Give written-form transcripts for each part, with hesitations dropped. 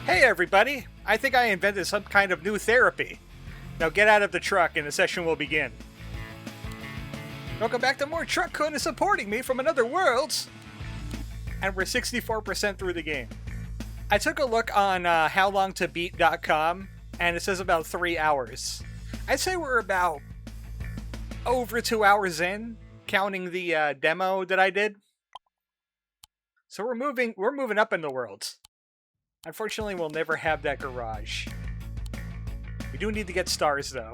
Hey everybody! I think I invented some kind of new therapy. Now get out of the truck and the session will begin. Welcome back to more Truck-Kun is supporting me from another world! And we're 64% through the game. I took a look on howlongtobeat.com and it says about 3 hours. I'd say we're about over 2 hours in, counting the demo that I did. So we're moving up in the world. Unfortunately, we'll never have that garage. We do need to get stars, though.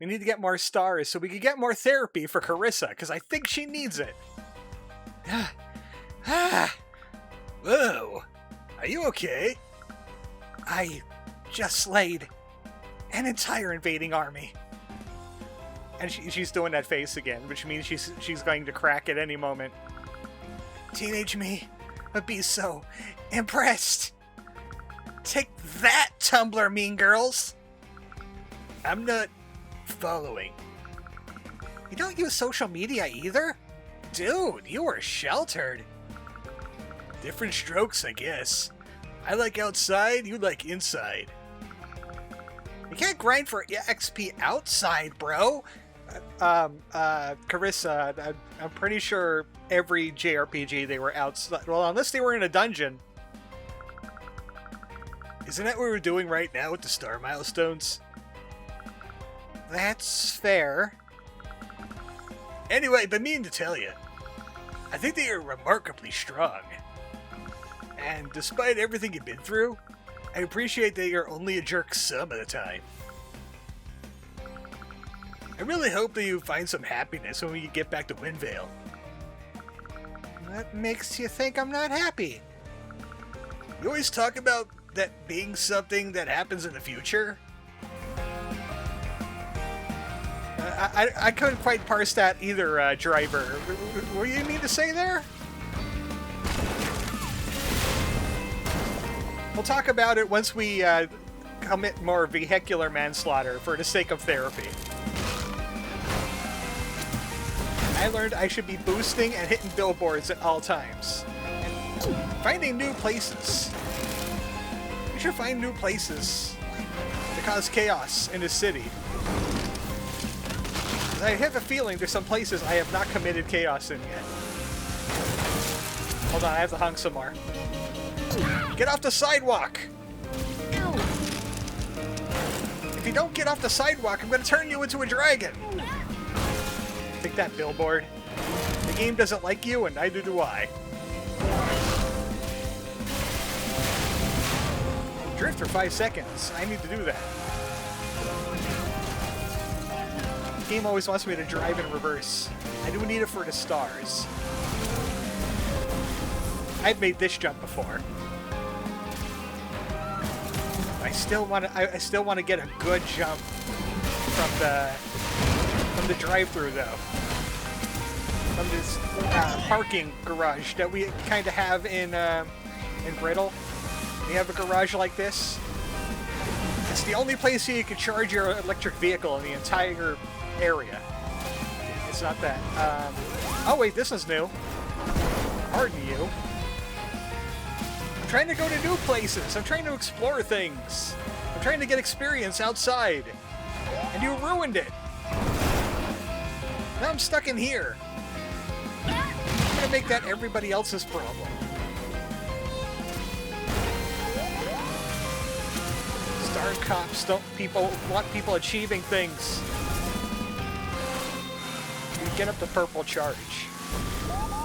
We need to get more stars so we can get more therapy for Carissa, because I think she needs it. Whoa. Are you okay? I just slayed an entire invading army. And she's doing that face again, which means she's going to crack at any moment. Teenage me would be so impressed. Take that, Tumblr mean girls. I'm not following. You don't use social media either? Dude, you are sheltered. Different strokes, I guess. I like outside, you like inside. You can't grind for XP outside, bro. Carissa, I'm pretty sure every JRPG they were outside. Well, unless they were in a dungeon. Isn't that what we're doing right now with the star milestones? That's fair. Anyway, but mean to tell you, I think they are remarkably strong. And despite everything you've been through, I appreciate that you're only a jerk some of the time. I really hope that you find some happiness when we get back to Windvale. What makes you think I'm not happy? You always talk about that being something that happens in the future. I couldn't quite parse that either, driver. What do you mean to say there? We'll talk about it once we commit more vehicular manslaughter for the sake of therapy. I learned I should be boosting and hitting billboards at all times. And finding new places. We should find new places to cause chaos in the city. I have a feeling there's some places I have not committed chaos in yet. Hold on, I have to hung some more. Get off the sidewalk! If you don't get off the sidewalk, I'm gonna turn you into a dragon! Take that, billboard. The game doesn't like you, and neither do I. Drift for 5 seconds. I need to do that. The game always wants me to drive in reverse. I do need it for the stars. I've made this jump before. I still want to get a good jump from the drive-through though. From this parking garage that we kind of have in Brittle. We have a garage like this. It's the only place you can charge your electric vehicle in the entire area. It's not that. Oh wait, this is new. Pardon you. I'm trying to go to new places. I'm trying to explore things. I'm trying to get experience outside. And you ruined it. Now I'm stuck in here. I'm gonna make that everybody else's problem. Star cops don't want people achieving things. You get up the purple charge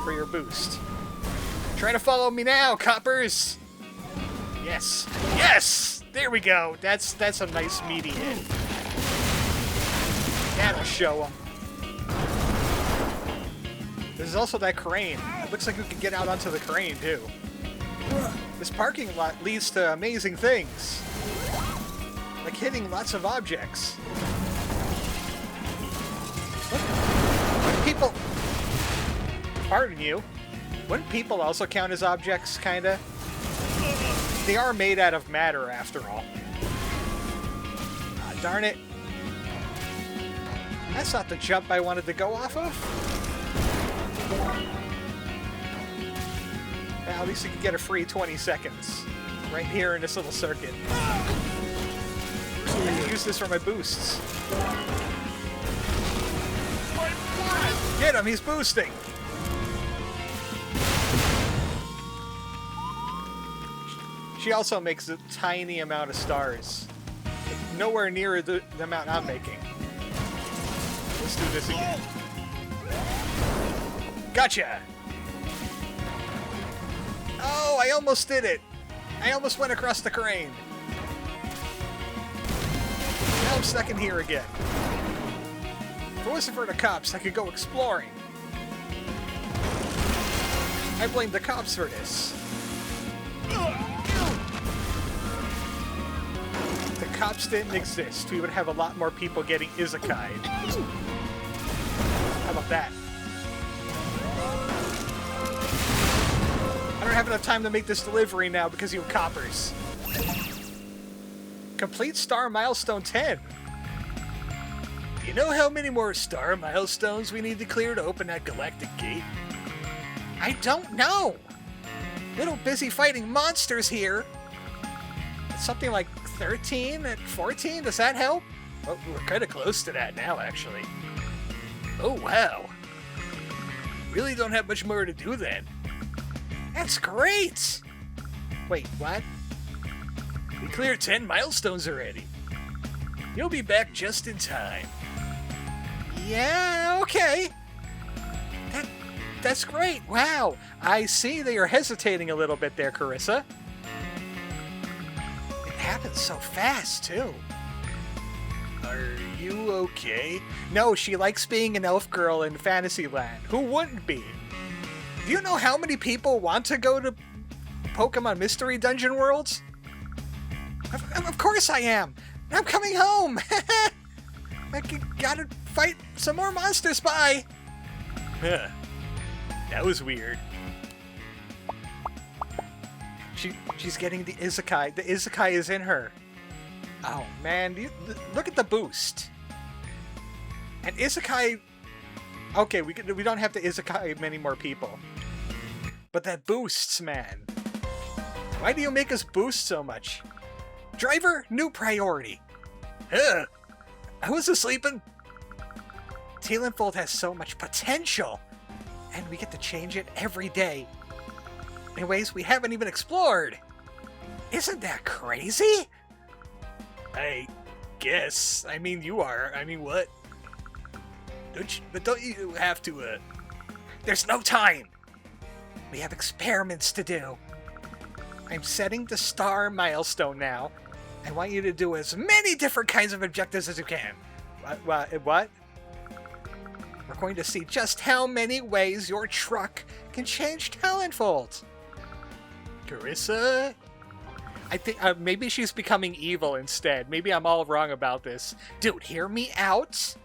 for your boost. Try to follow me now, coppers! Yes. Yes! There we go. That's a nice meaty hit. That'll show them. There's also that crane. It looks like we can get out onto the crane, too. This parking lot leads to amazing things. Like hitting lots of objects. When people... Pardon you. Wouldn't people also count as objects, kinda? They are made out of matter, after all. Ah, darn it. That's not the jump I wanted to go off of. Well, at least you can get a free 20 seconds. Right here in this little circuit. I can use this for my boosts. Get him, he's boosting! She also makes a tiny amount of stars. Nowhere near the amount I'm making. Let's do this again. Gotcha! Oh, I almost did it! I almost went across the crane. Now I'm stuck in here again. If it wasn't for the cops, I could go exploring. I blame the cops for this. If the cops didn't exist, we would have a lot more people getting Isekai'd. How about that? I don't have enough time to make this delivery now because you have coppers. Complete star milestone 10. Do you know how many more star milestones we need to clear to open that galactic gate? I don't know. Little busy fighting monsters here. Something like 13 and 14, does that help? Oh, we're kind of close to that now, actually. Oh, wow. Really don't have much more to do then. That's great! Wait, what? We cleared 10 milestones already. You'll be back just in time. Yeah, okay. That's great. Wow. I see that you're hesitating a little bit there, Carissa. It happened so fast, too. Are you okay? No, she likes being an elf girl in Fantasyland. Who wouldn't be? Do you know how many people want to go to Pokemon Mystery Dungeon Worlds? Of course I am. I'm coming home. I gotta fight some more monsters. Bye. Huh. That was weird. She's getting the Isekai. The Isekai is in her. Oh man, look at the boost. And Isekai. Okay, we don't have to Isekai many more people. But that boosts, man. Why do you make us boost so much? Driver, new priority. Huh. I was sleeping. Teelenfold has so much potential. And we get to change it every day. In ways we haven't even explored. Isn't that crazy? I guess. I mean, you are. I mean, what? Don't you have to, There's no time! We have experiments to do. I'm setting the star milestone now. I want you to do as many different kinds of objectives as you can. What? We're going to see just how many ways your truck can change Teelenfold. Carissa? I think maybe she's becoming evil instead. Maybe I'm all wrong about this. Dude, hear me out.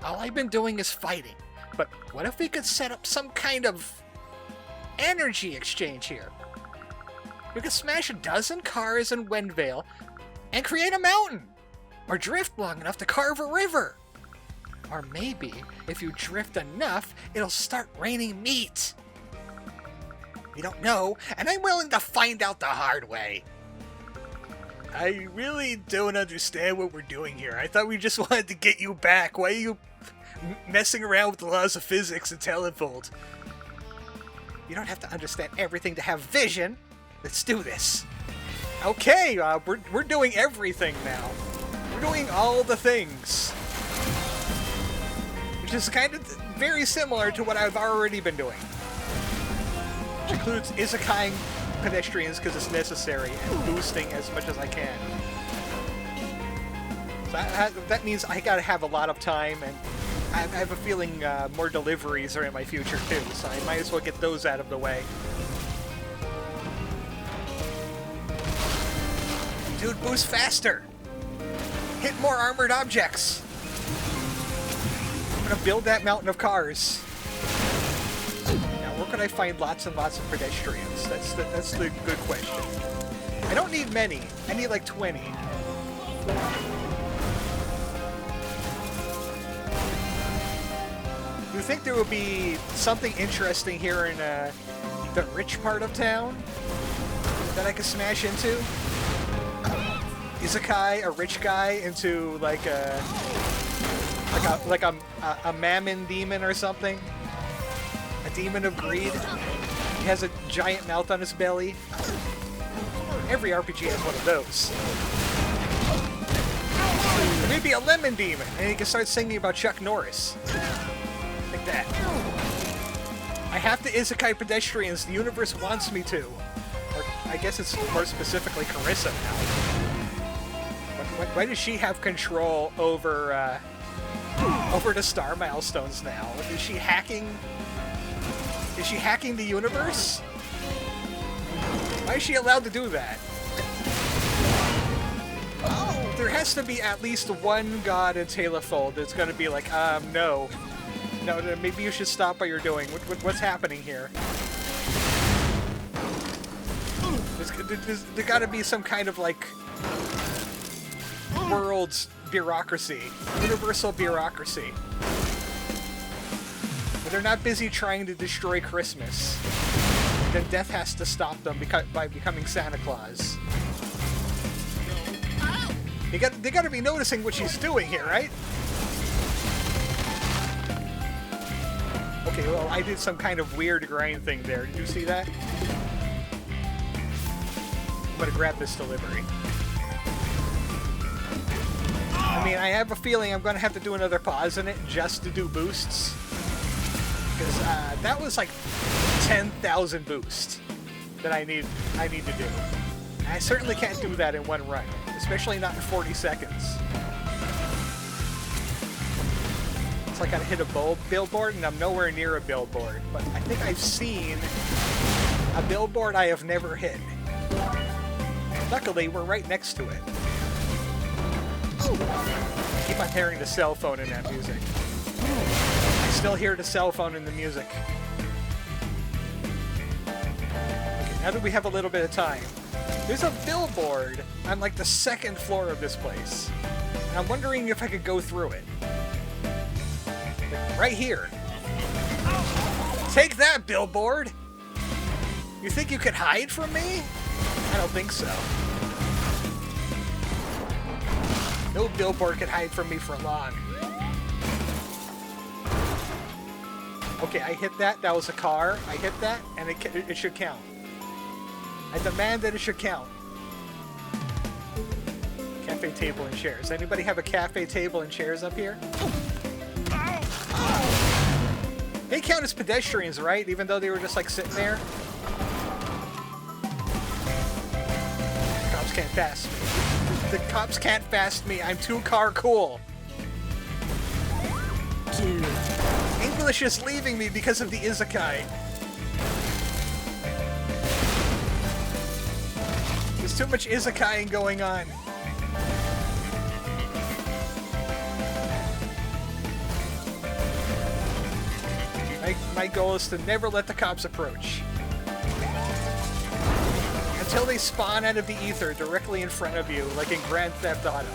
All I've been doing is fighting. But what if we could set up some kind of energy exchange here? We could smash a dozen cars in Wendvale and create a mountain. Or drift long enough to carve a river. Or maybe, if you drift enough, it'll start raining meat. We don't know, and I'm willing to find out the hard way. I really don't understand what we're doing here. I thought we just wanted to get you back. Why are you messing around with the laws of physics and Teelenfold? You don't have to understand everything to have vision. Let's do this. Okay, we're doing everything now. We're doing all the things. Which is kind of very similar to what I've already been doing. Which includes Isekai'ing pedestrians because it's necessary and boosting as much as I can. So that means I gotta have a lot of time, and I have a feeling more deliveries are in my future too, so I might as well get those out of the way. Dude, boost faster! Hit more armored objects! I'm gonna build that mountain of cars. Now, where could I find lots and lots of pedestrians? That's the good question. I don't need many. I need like 20. You think there would be something interesting here in the rich part of town that I could smash into. Isekai, a rich guy, into like a mammon demon or something. A demon of greed. He has a giant mouth on his belly. Every RPG has one of those. Or maybe a lemon demon, and he can start singing about Chuck Norris. Like that. I have to Isekai pedestrians. The universe wants me to. Or I guess it's more specifically Carissa now. Why does she have control over the star milestones now? Is she hacking? Is she hacking the universe? Why is she allowed to do that? There has to be at least one god in Telefold that's going to be like, no, maybe you should stop what you're doing. What's happening here? There's got to be some kind of like world's bureaucracy, universal bureaucracy. But they're not busy trying to destroy Christmas. Then death has to stop them by becoming Santa Claus. They got to be noticing what she's doing here, right? Okay, well, I did some kind of weird grind thing there. Did you see that? I'm gonna grab this delivery. I mean, I have a feeling I'm gonna have to do another pause in it just to do boosts. Because that was like 10,000 boosts that I need to do. I certainly can't do that in one run, especially not in 40 seconds. It's like I hit a billboard and I'm nowhere near a billboard, but I think I've seen a billboard I have never hit. Luckily, we're right next to it. I keep on hearing the cell phone in that music. I still hear the cell phone in the music. Okay, now that we have a little bit of time, there's a billboard on like the second floor of this place. And I'm wondering if I could go through it. Like, right here. Take that, billboard! You think you could hide from me? I don't think so. No billboard could hide from me for long. Okay, I hit that. That was a car. I hit that, and it should count. I demand that it should count. Cafe table and chairs. Anybody have a cafe table and chairs up here? They count as pedestrians, right? Even though they were just like sitting there. Cops can't pass me. The cops can't fast me. I'm too car cool. Dude. English is leaving me because of the Isekai. There's too much Isekaiing going on. My goal is to never let the cops approach. Until they spawn out of the ether directly in front of you, like in Grand Theft Auto.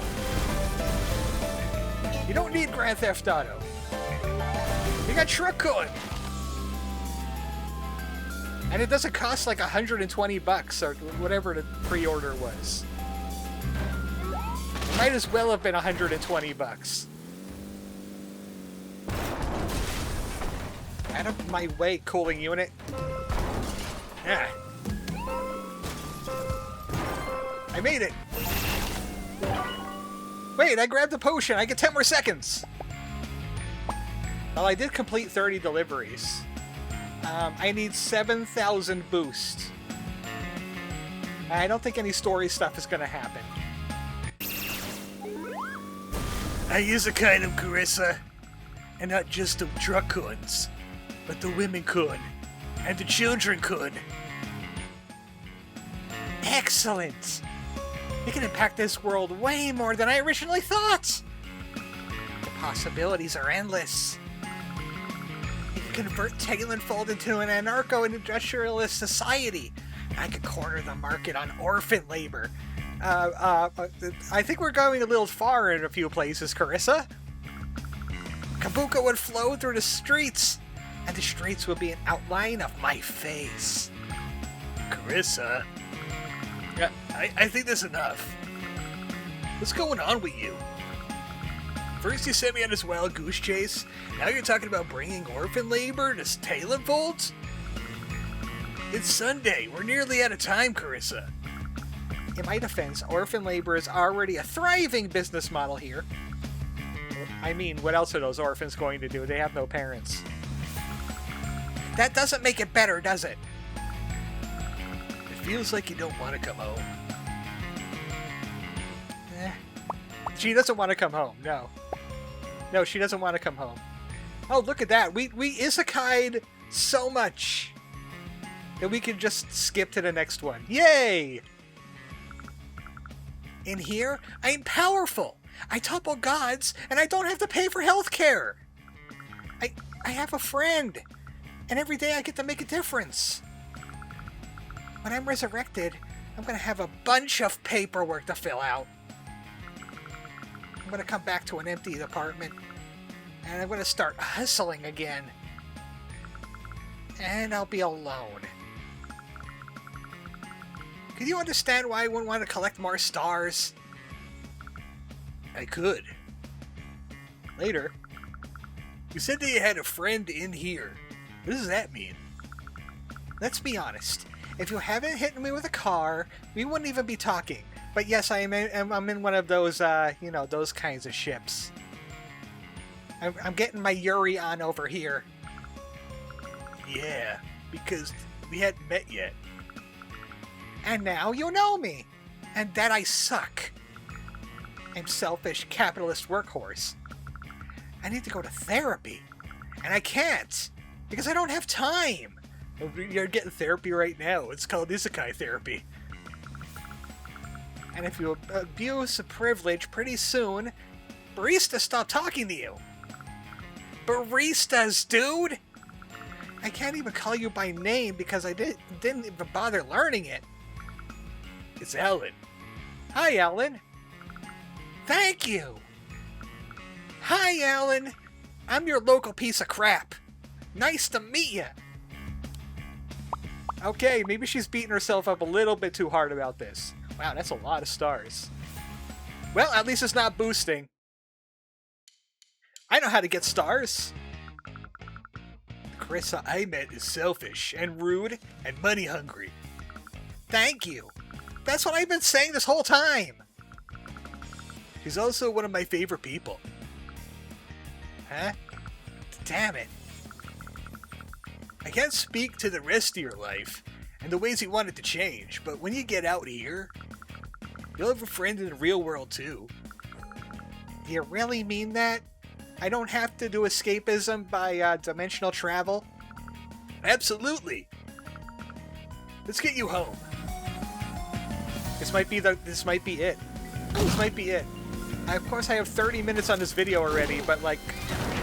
You don't need Grand Theft Auto. You got Truck-Kun. And it doesn't cost like $120 or whatever the pre-order was. It might as well have been $120. Out of my way, cooling unit. Yeah. I made it. Wait, I grabbed the potion. I get 10 more seconds. Well, I did complete 30 deliveries. I need 7,000 boost. I don't think any story stuff is going to happen. I use a kind of Carissa. And not just the Truck-Kuns, but the women Kun. And the children Kun. Excellent! It can impact this world way more than I originally thought! The possibilities are endless. It can convert Talenfold into an anarcho-industrialist society. I could corner the market on orphan labor. I think we're going a little far in a few places, Carissa. Kabuka would flow through the streets, and the streets will be an outline of my face. Carissa? Yeah, I think that's enough. What's going on with you? First you sent me on this wild goose chase, now you're talking about bringing orphan labor to Talon Folds? It's Sunday, we're nearly out of time, Carissa. In my defense, orphan labor is already a thriving business model here. I mean, what else are those orphans going to do? They have no parents. That doesn't make it better, does it? It feels like you don't want to come home. She doesn't want to come home, no. No, she doesn't want to come home. Oh, look at that. We Isekai'd so much that we can just skip to the next one. Yay! In here, I'm powerful. I topple gods, and I don't have to pay for healthcare. I have a friend, and every day I get to make a difference. When I'm resurrected, I'm going to have a bunch of paperwork to fill out. I'm going to come back to an empty apartment, and I'm going to start hustling again. And I'll be alone. Could you understand why I wouldn't want to collect more stars? I could. Later. You said that you had a friend in here. What does that mean? Let's be honest. If you haven't hit me with a car, we wouldn't even be talking. But yes, I'm in one of those, you know, those kinds of ships. I'm getting my Yuri on over here. Yeah, because we hadn't met yet. And now you know me. And that I suck. I'm selfish, capitalist workhorse. I need to go to therapy. And I can't. Because I don't have time. You're getting therapy right now. It's called Isekai therapy. And if you abuse the privilege pretty soon, baristas stop talking to you. Baristas, dude! I can't even call you by name because I didn't even bother learning it. It's Alan. Hi, Alan. Thank you. Hi, Alan. I'm your local piece of crap. Nice to meet you. Okay, maybe she's beating herself up a little bit too hard about this. Wow, that's a lot of stars. Well, at least it's not boosting. I know how to get stars. The Carissa I met is selfish and rude and money hungry. Thank you. That's what I've been saying this whole time. She's also one of my favorite people. Huh? Damn it. I can't speak to the rest of your life and the ways you want it to change, but when you get out here, you'll have a friend in the real world too. Do you really mean that? I don't have to do escapism by dimensional travel? Absolutely. Let's get you home. This might be it. This might be it. Of course, I have 30 minutes on this video already, but like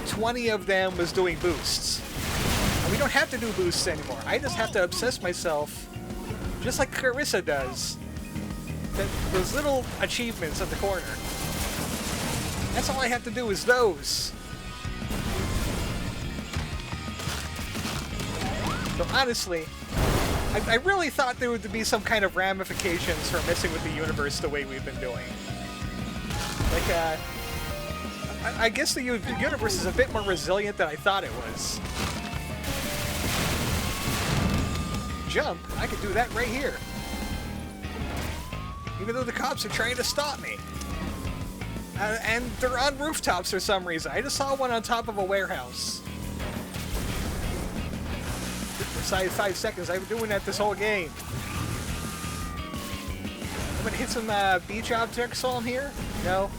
20 of them was doing boosts. And we don't have to do boosts anymore. I just have to obsess myself, just like Carissa does. Those little achievements at the corner. That's all I have to do is those. So honestly, I really thought there would be some kind of ramifications for messing with the universe the way we've been doing. Like, I guess the universe is a bit more resilient than I thought it was. Jump? I could do that right here. Even though the cops are trying to stop me. And they're on rooftops for some reason. I just saw one on top of a warehouse. For 5 seconds, I've been doing that this whole game. I'm gonna hit some beach objects while I'm here? No.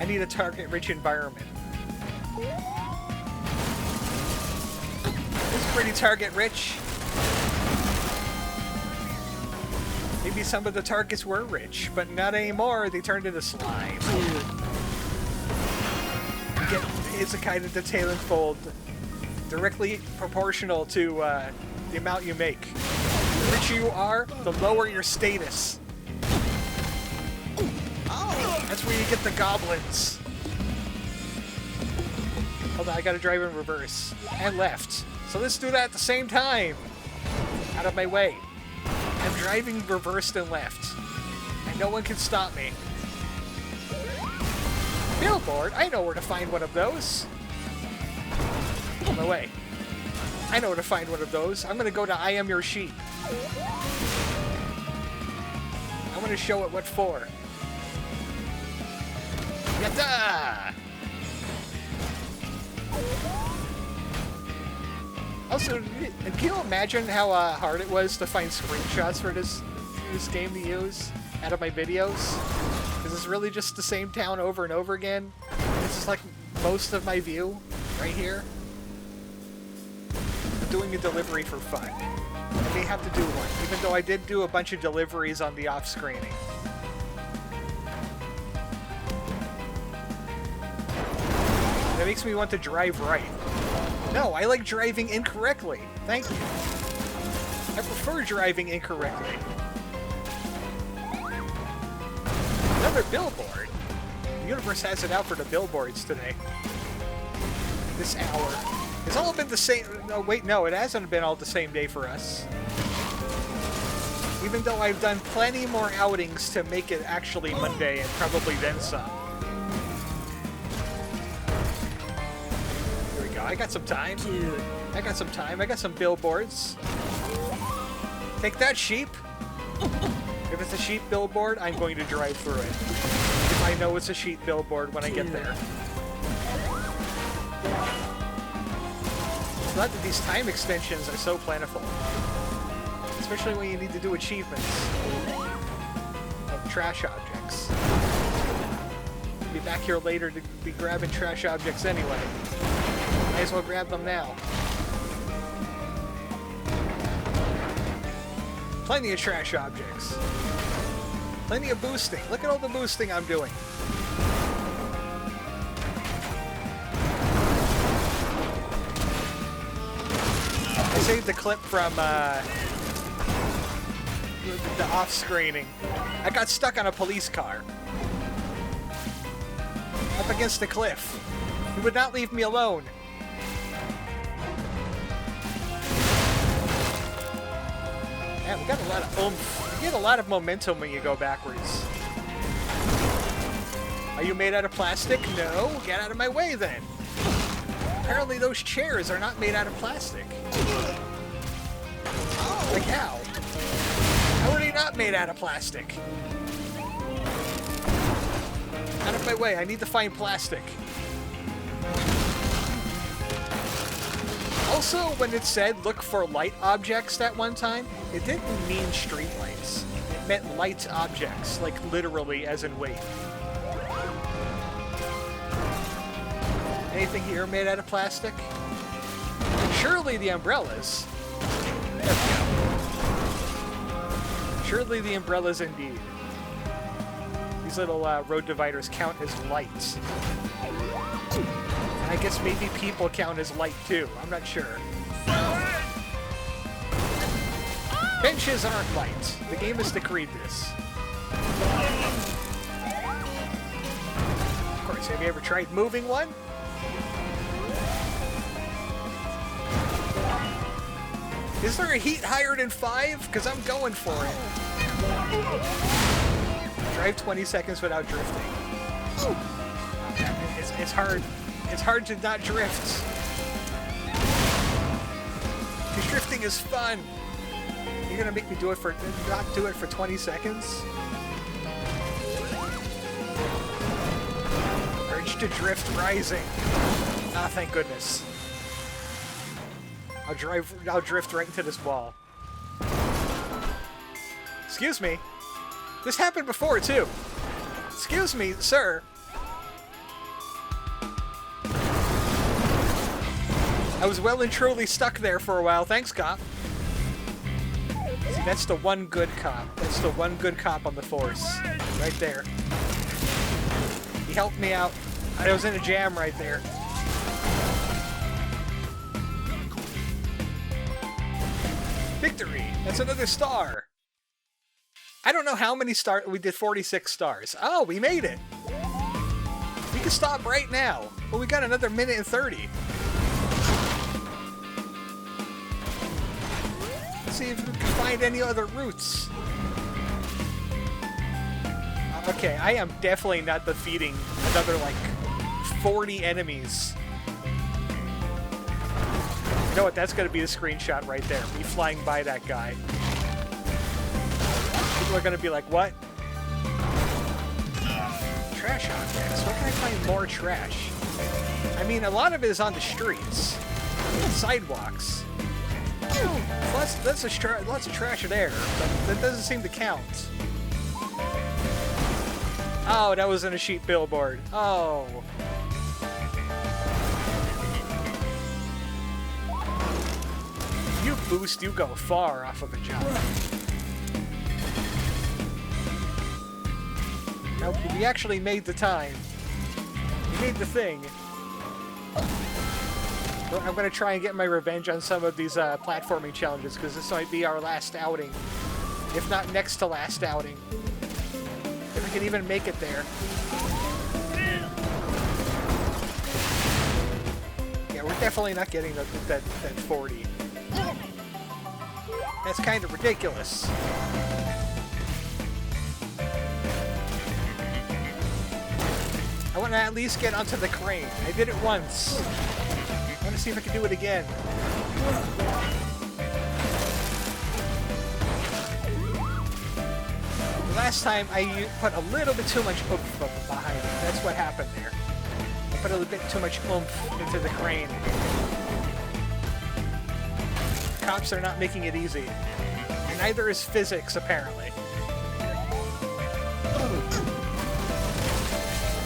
I need a target-rich environment. It's pretty target-rich. Maybe some of the targets were rich, but not anymore. They turned into slime. You get Isekai into Talon Fold directly proportional to the amount you make. The richer you are, the lower your status. Oh, that's where you get the goblins. Hold on, I gotta drive in reverse. And left. So let's do that at the same time. Out of my way. I'm driving reversed and left. And no one can stop me. Billboard? I know where to find one of those. On my way. I know where to find one of those. I'm gonna go to I Am Your Sheep. I'm gonna show it what for. Yatta! Also, can you imagine how hard it was to find screenshots for this game to use out of my videos? Because it's really just the same town over and over again. This is like most of my view right here. I'm doing a delivery for fun. I may have to do one, even though I did do a bunch of deliveries on the off-screening. That makes me want to drive right. No, I like driving incorrectly. Thank you. I prefer driving incorrectly. Another billboard. The universe has it out for the billboards today. This hour. It's all been the same... No, wait, no, it hasn't been all the same day for us. Even though I've done plenty more outings to make it actually Monday and probably then some. I got some time. Dude. I got some time. I got some billboards. Take that, sheep. If it's a sheep billboard, I'm going to drive through it. If I know it's a sheep billboard when I get there. It's not that these time extensions are so plentiful. Especially when you need to do achievements of trash objects. I'll be back here later to be grabbing trash objects anyway. Might as well grab them now. Plenty of trash objects. Plenty of boosting. Look at all the boosting I'm doing. I saved the clip from the off-screening. I got stuck on a police car. Up against the cliff. He would not leave me alone. Man, we got a lot of oomph. You get a lot of momentum when you go backwards. Are you made out of plastic? No. Get out of my way then. Apparently those chairs are not made out of plastic. Like how? How are they not made out of plastic? Out of my way. I need to find plastic. Also, when it said look for light objects that one time, it didn't mean street lights. It meant light objects, like literally as in weight. Anything here made out of plastic? Surely the umbrellas. There we go. Surely the umbrellas indeed. These little road dividers count as lights. And I guess maybe people count as light too. I'm not sure. Benches aren't light. The game has decreed this. Of course, have you ever tried moving one? Is there a heat higher than 5? Because I'm going for it. Drive 20 seconds without drifting. It's hard. It's hard to not drift. Because drifting is fun. You're gonna make me do it for not do it for 20 seconds? Urge to drift rising. Ah, thank goodness. I'll drift right into this wall. Excuse me. This happened before too. Excuse me, sir. I was well and truly stuck there for a while. Thanks, cop. See, that's the one good cop. That's the one good cop on the force. Right there. He helped me out. I was in a jam right there. Victory! That's another star! I don't know how many stars... We did 46 stars. Oh, we made it! We can stop right now. Well, we got another minute and 30. Let's see if we can find any other routes. Okay, I am definitely not defeating another, like, 40 enemies. You know what? That's going to be the screenshot right there. Me flying by that guy. People are going to be like, what? Trash objects. Where can I find more trash? I mean, a lot of it is on the streets. Sidewalks. Lots of trash there, but that doesn't seem to count. Oh, that was in a sheep billboard. Oh. You boost, you go far off of a jump. Now, we actually made the time. We made the thing. I'm going to try and get my revenge on some of these platforming challenges, because this might be our last outing. If not next to last outing. If we can even make it there. Yeah, we're definitely not getting that 40. That's kind of ridiculous. I want to at least get onto the crane. I did it once. I want to see if I can do it again. Last time I put a little bit too much oomph behind it. That's what happened there. I put a little bit too much oomph into the crane. The cops are not making it easy. And neither is physics, apparently.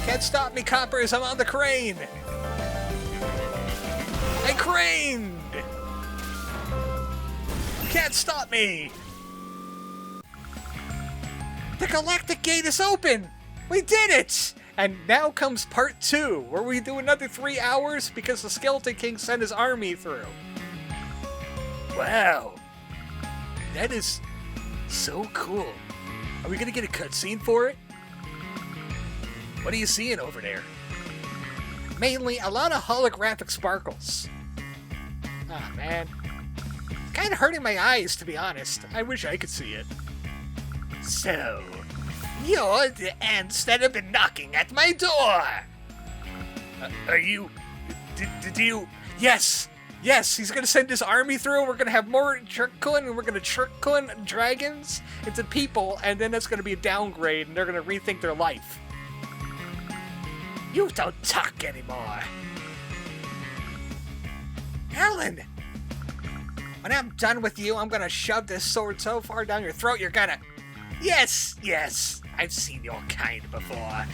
Can't stop me, coppers! I'm on the crane! I craned! Can't stop me! The Galactic gate is open! We did it! And now comes part 2, where we do another 3 hours because the Skeleton King sent his army through. Wow. That is so cool. Are we gonna get a cutscene for it? What are you seeing over there? Mainly a lot of holographic sparkles. Ah, man. It's kind of hurting my eyes, to be honest. I wish I could see it. So, you're the ants that have been knocking at my door! Are you... Did you... Yes! Yes, he's gonna send his army through, we're gonna have more Truck-Kun, and we're gonna Truck-Kun dragons into people, and then that's gonna be a downgrade, and they're gonna rethink their life. You don't talk anymore. Alan! When I'm done with you, I'm gonna shove this sword so far down your throat, you're gonna... Yes, yes, I've seen your kind before.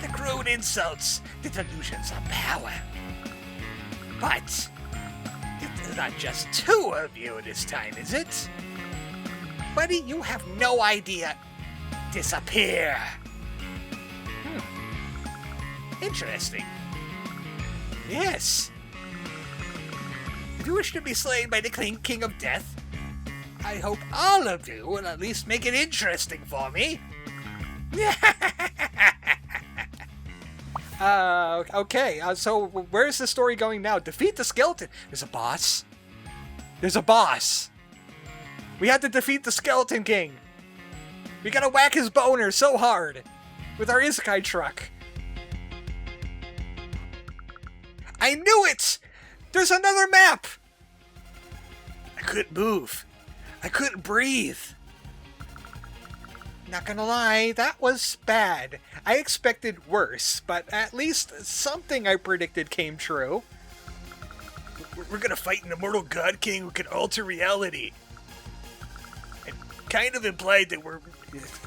The crude insults, the delusions of power. But it's not just 2 of you this time, is it? Buddy, you have no idea. Disappear. Interesting. Yes. If you wish to be slain by the King of Death, I hope all of you will at least make it interesting for me. Okay, so where's the story going now? Defeat the skeleton. There's a boss. There's a boss. We have to defeat the Skeleton King. We gotta whack his boner so hard with our Isekai truck. I knew it! There's another map! I couldn't move. I couldn't breathe. Not gonna lie, that was bad. I expected worse, but at least something I predicted came true. We're gonna fight an immortal god king who can alter reality. It kind of implied that we're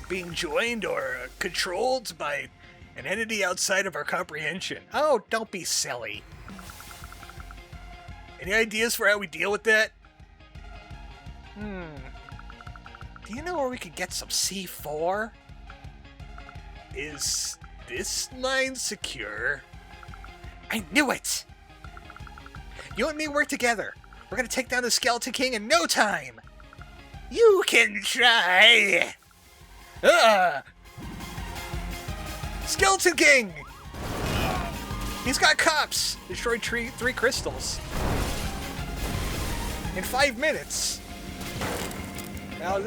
being joined or controlled by an entity outside of our comprehension. Oh, don't be silly. Any ideas for how we deal with that? Do you know where we could get some C4? Is this line secure? I knew it! You and me work together. We're gonna take down the Skeleton King in no time! You can try! Skeleton King! He's got cops! Destroyed three crystals. In 5 minutes. Now,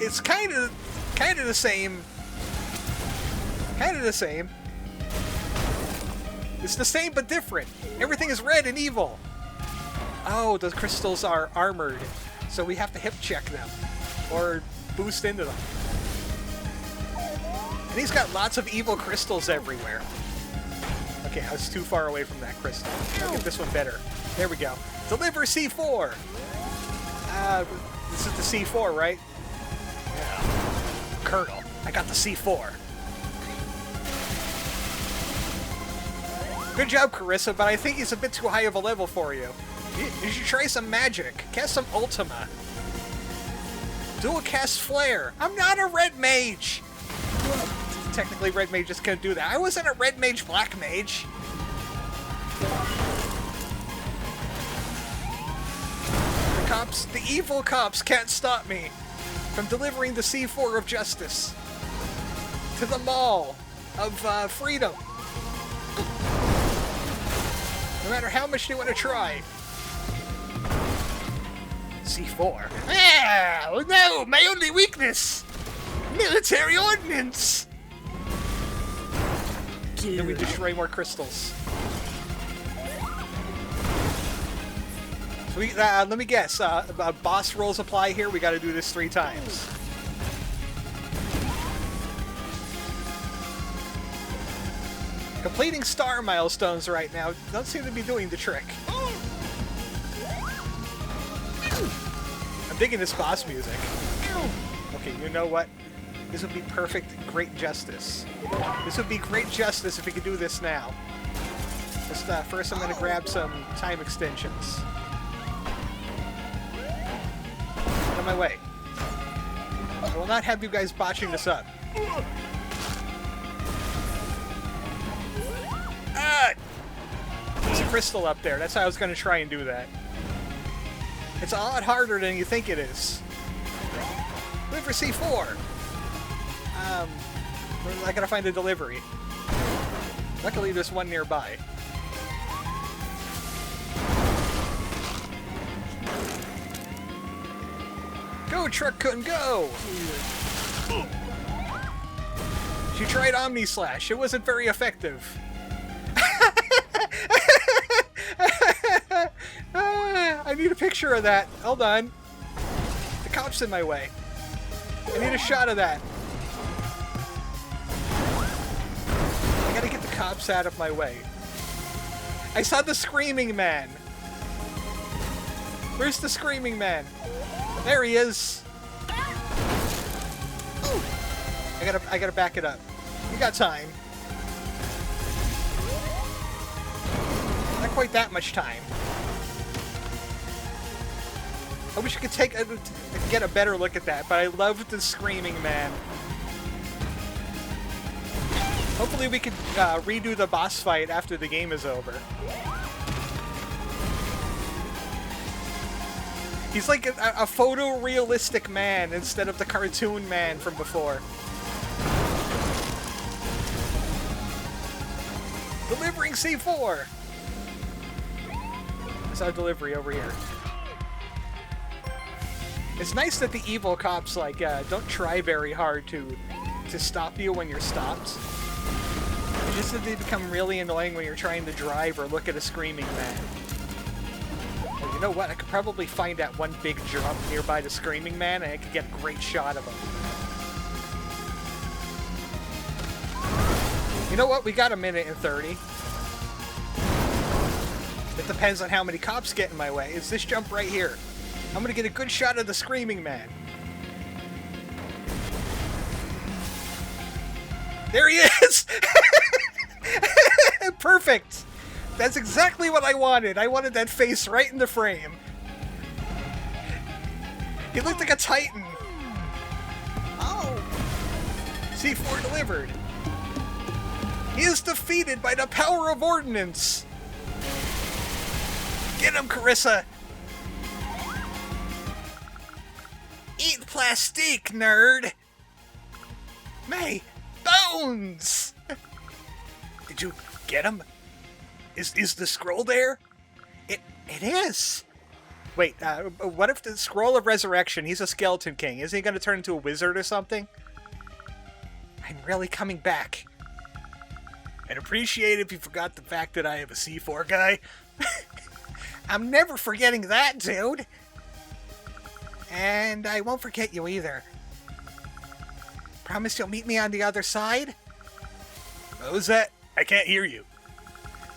it's kind of the same. Kind of the same. It's the same but different. Everything is red and evil. Oh, the crystals are armored, so we have to hip check them or boost into them. And he's got lots of evil crystals everywhere. Okay, I was too far away from that crystal. I'll get this one better. There we go. Deliver C4! This is the C4, right? Yeah. Colonel, I got the C4. Good job, Carissa, but I think he's a bit too high of a level for you. You should try some magic. Cast some Ultima. Dual cast Flare. I'm not a red mage! Well, technically, red mage just couldn't do that. I wasn't a red mage, black mage. The evil cops can't stop me from delivering the C4 of justice to the mall of freedom. No matter how much they want to try. C4. Ah, oh no, my only weakness! Military ordnance! Dude. Then we destroy more crystals. So let me guess, boss rolls apply here, we gotta do this 3 times. Completing star milestones right now don't seem to be doing the trick. I'm digging this boss music. Okay, you know what? This would be perfect, great justice. This would be great justice if we could do this now. Just first I'm gonna grab some time extensions. Out of my way. I will not have you guys botching this up. Ah! There's a crystal up there. That's how I was going to try and do that. It's a lot harder than you think it is. Deliver C4! I gotta find a delivery. Luckily, there's one nearby. Go, Truck-Kun, go! She tried Omni Slash. It wasn't very effective. I need a picture of that. Hold on. The cop's in my way. I need a shot of that. I gotta get the cops out of my way. I saw the Screaming Man. Where's the Screaming Man? There he is. I gotta back it up. You got time. Not quite that much time. I wish I could get a better look at that, but I love the Screaming Man. Hopefully we can redo the boss fight after the game is over. He's like a photorealistic man instead of the cartoon man from before. Delivering C4! There's our delivery over here. It's nice that the evil cops, like, don't try very hard to stop you when you're stopped. Just that they become really annoying when you're trying to drive or look at a Screaming Man. Well, you know what? I could probably find that one big jump nearby the Screaming Man and I could get a great shot of him. You know what? We got 1:30. It depends on how many cops get in my way. It's this jump right here. I'm gonna get a good shot of the Screaming Man. There he is! Perfect! That's exactly what I wanted. I wanted that face right in the frame. He looked like a Titan. Oh! C4 delivered. He is defeated by the power of ordnance. Get him, Carissa! Eat plastique, nerd! May! Bones! Get him? Is the scroll there? It is. Wait, what if the scroll of resurrection, he's a skeleton king. Is he going to turn into a wizard or something? I'm really coming back. I'd appreciate it if you forgot the fact that I have a C4 guy. I'm never forgetting that, dude. And I won't forget you either. Promise you'll meet me on the other side? What was that? I can't hear you.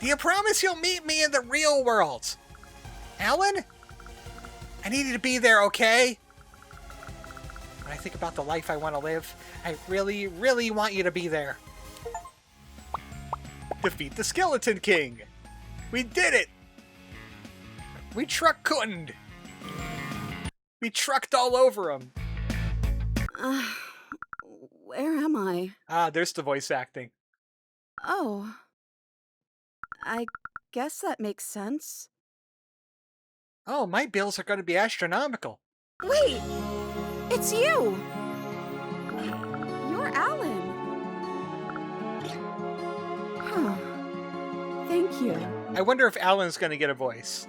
Do you promise you'll meet me in the real world? Alan? I need you to be there, okay? When I think about the life I want to live, I really, really want you to be there. Defeat the Skeleton King! We did it! We Truck-Kunned! We trucked all over him! Where am I? Ah, there's the voice acting. Oh. I guess that makes sense. Oh, my bills are going to be astronomical. Wait! It's you! You're Alan. Huh. Thank you. I wonder if Alan's going to get a voice.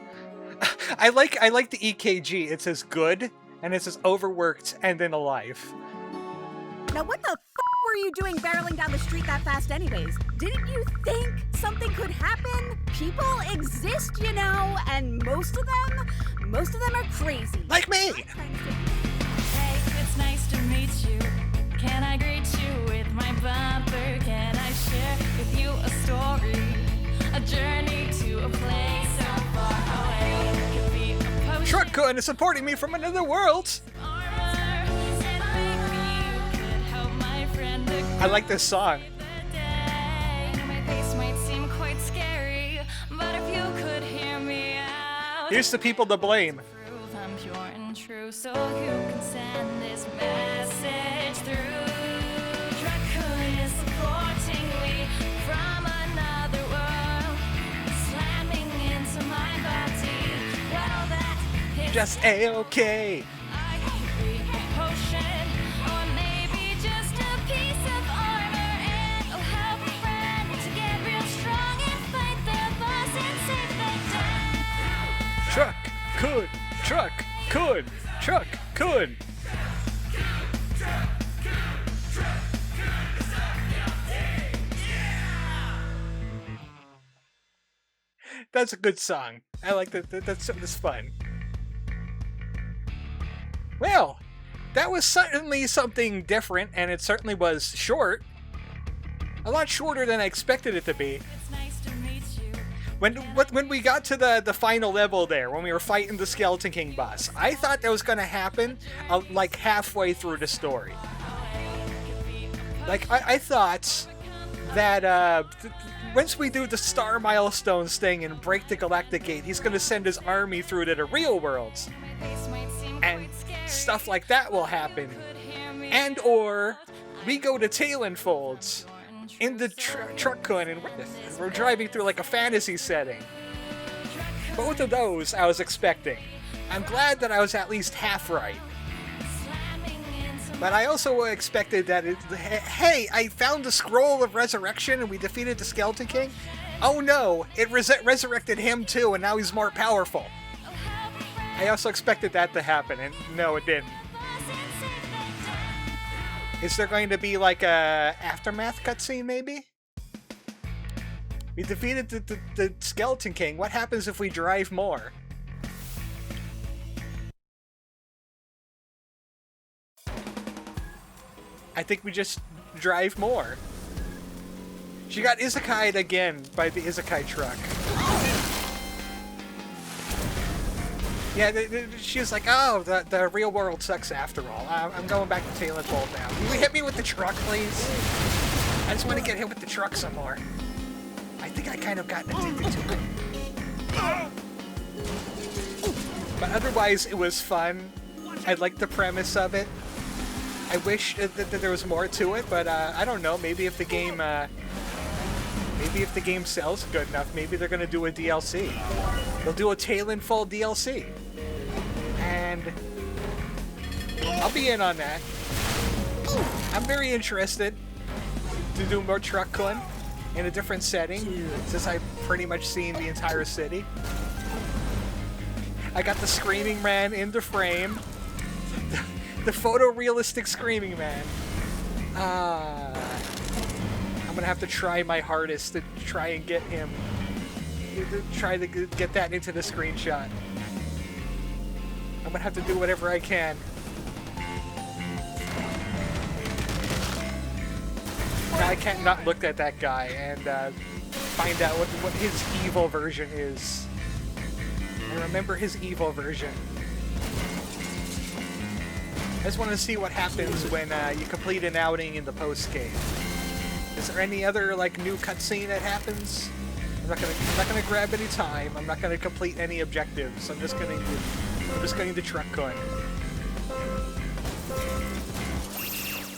I like the EKG. It says good, and it says overworked, and then alive. Now what the f*** were you doing barreling down the street that fast anyways? Didn't you think something could happen? People exist, you know, and most of them are crazy. Like me! Hey, it's nice to meet you. Can I greet you with my bumper? Can I share with you a story? A journey to a place so far away. Could be a potion. Truck-Kun is supporting me from another world! I like this song. Here's the people to blame. I'm pure and true, so you can send this message through. Truck-Kun is supporting me from another world, slamming into my body. Well, that hits Just A-okay. I could be a potion, or maybe just a piece of armor, and I'll help a friend to get real strong and fight the boss and save the day. Truck-Kun, Truck-Kun, Truck-Kun. That's a good song. I like that. That's fun. Well, that was certainly something different, and it certainly was short. A lot shorter than I expected it to be. It's nice to meet you. When we got to the final level there, when we were fighting the Skeleton King boss, I thought that was going to happen like halfway through the story. Like, I thought that once we do the Star Milestones thing and break the Galactic Gate, he's going to send his army through to the real worlds. And stuff like that will happen. And or we go to Talon Folds in the Truck-Kun and we're driving through like a fantasy setting. Both of those I was expecting. I'm glad that I was at least half right. But I also expected that hey, I found the Scroll of Resurrection and we defeated the Skeleton King. Oh no, it resurrected him too and now he's more powerful. I also expected that to happen, and no, it didn't. Is there going to be like a aftermath cutscene, maybe? We defeated the Skeleton King. What happens if we drive more? I think we just drive more. She got Isekai'd again by the Isekai truck. Yeah, she was like, oh, the real world sucks after all. I'm going back to Talon Fold now. Can you hit me with the truck, please? I just want to get hit with the truck some more. I think I kind of got addicted to it. But otherwise, it was fun. I liked the premise of it. I wish that there was more to it, but I don't know. Maybe if the game sells good enough, maybe they're gonna do a DLC. They'll do a Talon Fold DLC, and I'll be in on that. I'm very interested to do more Truck-Kun. in a different setting, since I've pretty much seen the entire city. I got the Screaming Man into frame. The photorealistic Screaming Man. I'm gonna have to try my hardest to try and get him. To try to get that into the screenshot. I'm gonna have to do whatever I can. Now I can't not look at that guy and find out what his evil version is. I remember his evil version. I just want to see what happens when you complete an outing in the post-game. Is there any other like new cutscene that happens? I'm not gonna grab any time. I'm not gonna complete any objectives. I'm just going to Truck-Kun.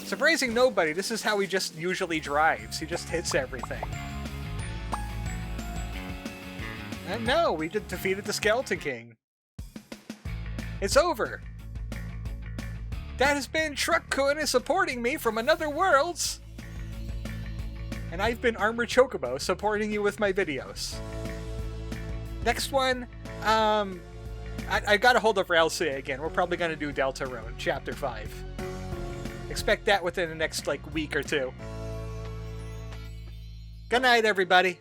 Surprising nobody. This is how he just usually drives. He just hits everything. And no, we defeated the Skeleton King. It's over. That has been Truck-Kun supporting me from another worlds. And I've been ArmoredChocobo supporting you with my videos. Next one, I got a hold of Ralsei again. We're probably going to do Deltarune, Chapter 5. Expect that within the next, like, week or two. Good night, everybody.